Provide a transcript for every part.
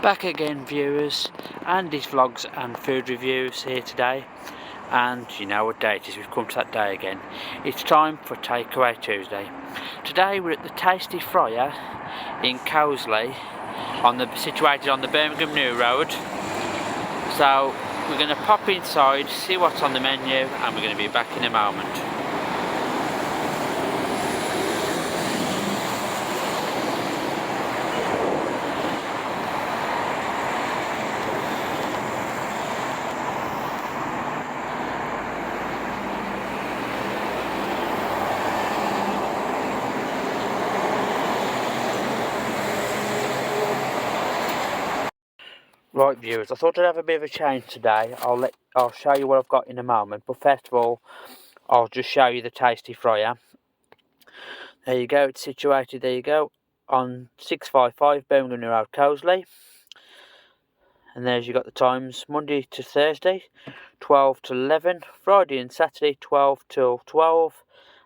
Back again, viewers, and these vlogs and food reviews here today. And you know what day it is, we've come to that day again. It's time for Takeaway Tuesday. Today we're at the Tasty Fryer in Coseley, situated on the Birmingham New Road. So we're going to pop inside, see what's on the menu, and we're going to be back in a moment. Right, viewers, I thought I'd have a bit of a change today. I'll show you what I've got in a moment, but first of all, I'll just show you the Tasty Fryer. There you go, it's situated, there you go, on 655 Birmingham New Road, Coseley. And there's you got the times, Monday to Thursday, 12 to 11, Friday and Saturday, 12 till 12,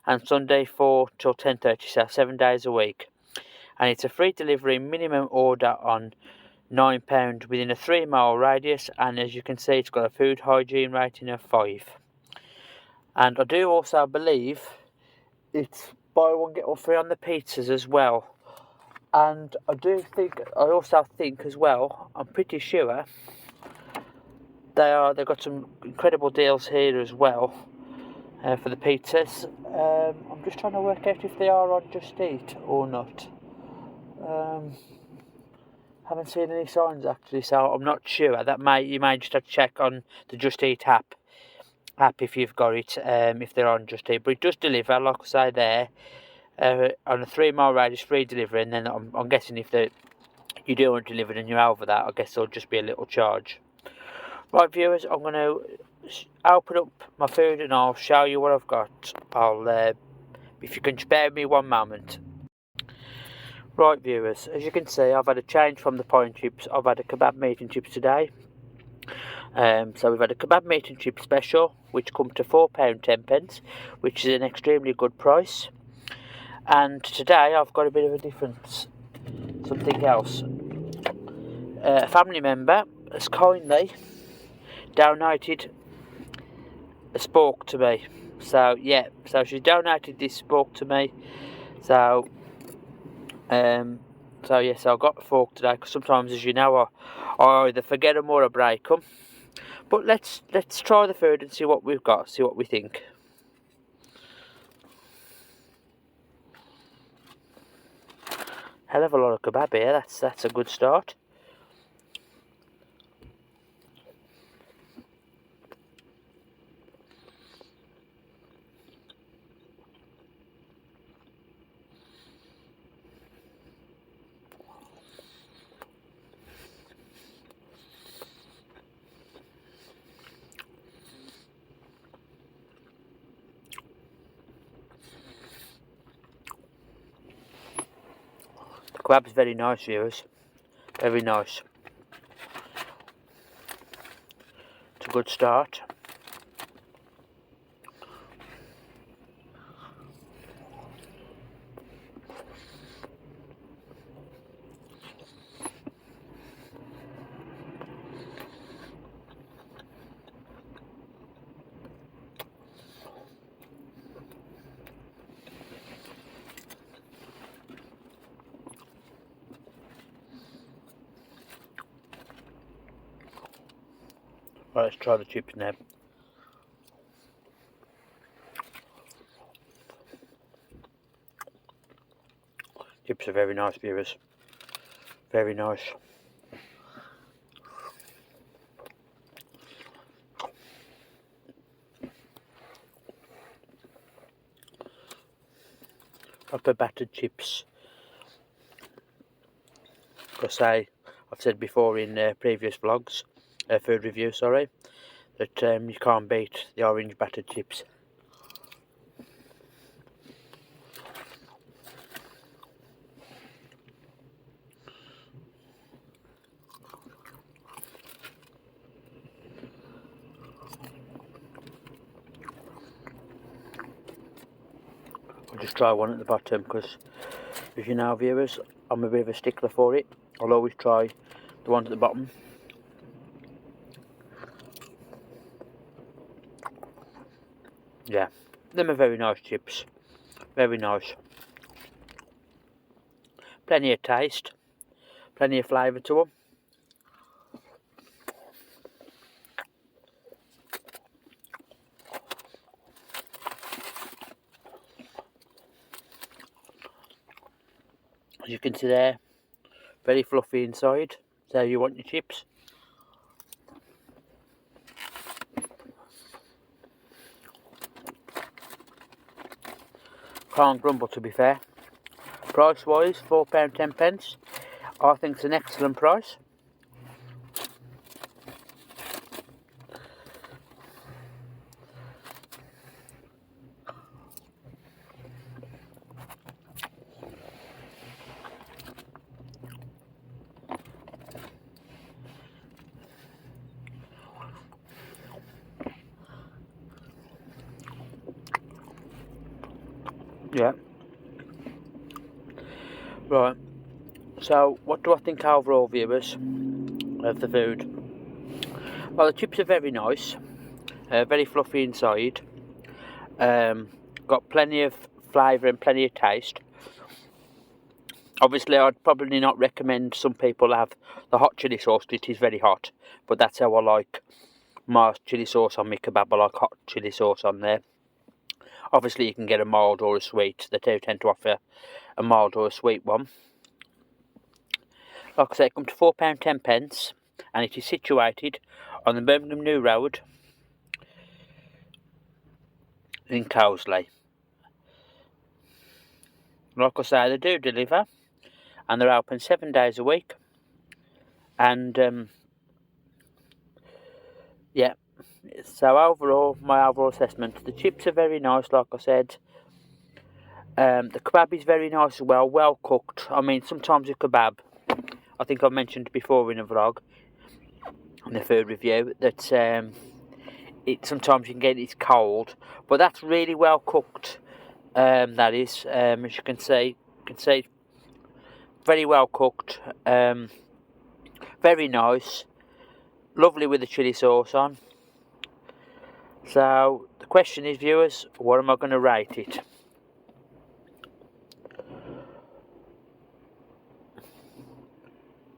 and Sunday 4 till 10:30, so 7 days a week. And it's a free delivery, minimum order on £9 within a 3-mile radius, and as you can see it's got a food hygiene rating of 5. And I do also believe it's buy one get one free on the pizzas as well. And I also think as well, I'm pretty sure they've got some incredible deals here as well for the pizzas. I'm just trying to work out if they are on Just Eat or not. Haven't seen any signs actually, so I'm not sure. You may just have to check on the Just Eat app if you've got it, if they're on Just Eat. But it does deliver, like I say there, on a 3-mile radius, free delivery. And then I'm guessing if you do want it delivered and you're over that, I guess there'll just be a little charge. Right, viewers, I'm going to open up my food and I'll show you what I've got. If you can just bear with me one moment. Right, viewers, as you can see, I've had a change from the pine chips. I've had a kebab meat and chips today. So we've had a kebab meat and chip special, which come to £4.10, which is an extremely good price. And today I've got a bit of a difference, something else. A family member has kindly donated a spork to me. So yeah, she donated this spork to me. So yes, I got a fork today because sometimes, as you know, I either forget them or I break them. But let's try the food and see what we've got, see what we think. Hell of a lot of kebab here. That's a good start. The kebab's very nice, viewers. Very nice. It's a good start. Right, let's try the chips now. Chips are very nice, viewers. Very nice. Proper battered chips. Because I've said before in previous vlogs, food review, sorry, that you can't beat the orange battered chips. I'll just try one at the bottom because, as you know, viewers, I'm a bit of a stickler for it. I'll always try the ones at the bottom. Yeah, them are very nice chips, very nice. Plenty of taste, plenty of flavour to them. As you can see there, very fluffy inside. So you want your chips. Can't grumble, to be fair. Price wise, £4.10. I think it's an excellent price. Yeah. Right. So, what do I think overall, viewers, of the food? Well, the chips are very nice. Very fluffy inside. Got plenty of flavour and plenty of taste. Obviously, I'd probably not recommend some people have the hot chilli sauce. It is very hot, but that's how I like my chilli sauce on my kebab. I like hot chilli sauce on there. Obviously, you can get a mild or a sweet. They do tend to offer a mild or a sweet one. Like I say, it comes to £4.10, and it is situated on the Birmingham New Road in Coseley. Like I say, they do deliver, and they're open 7 days a week. And yeah, so overall, my overall assessment, the chips are very nice, like I said. The kebab is very nice as well, well cooked. I mean, sometimes a kebab, I think I mentioned before in a vlog, in the food review, that sometimes you can get it's cold, but that's really well cooked. That is, as you can see, very well cooked. Very nice, lovely with the chilli sauce on. So the question is, viewers, what am I going to rate it?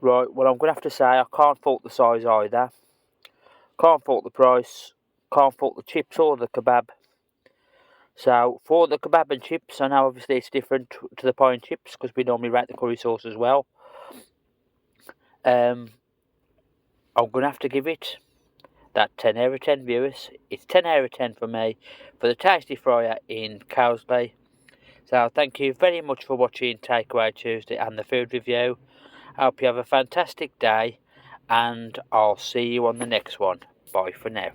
Right, well, I'm going to have to say I can't fault the size either. Can't fault the price. Can't fault the chips or the kebab. So for the kebab and chips, I know obviously it's different to the pie and chips because we normally rate the curry sauce as well. I'm going to have to give it that 10 out of 10, viewers. It's 10 out of 10 for me for the Tasty Fryer in Coseley. So thank you very much for watching Takeaway Tuesday and the food review. I hope you have a fantastic day, and I'll see you on the next one. Bye for now.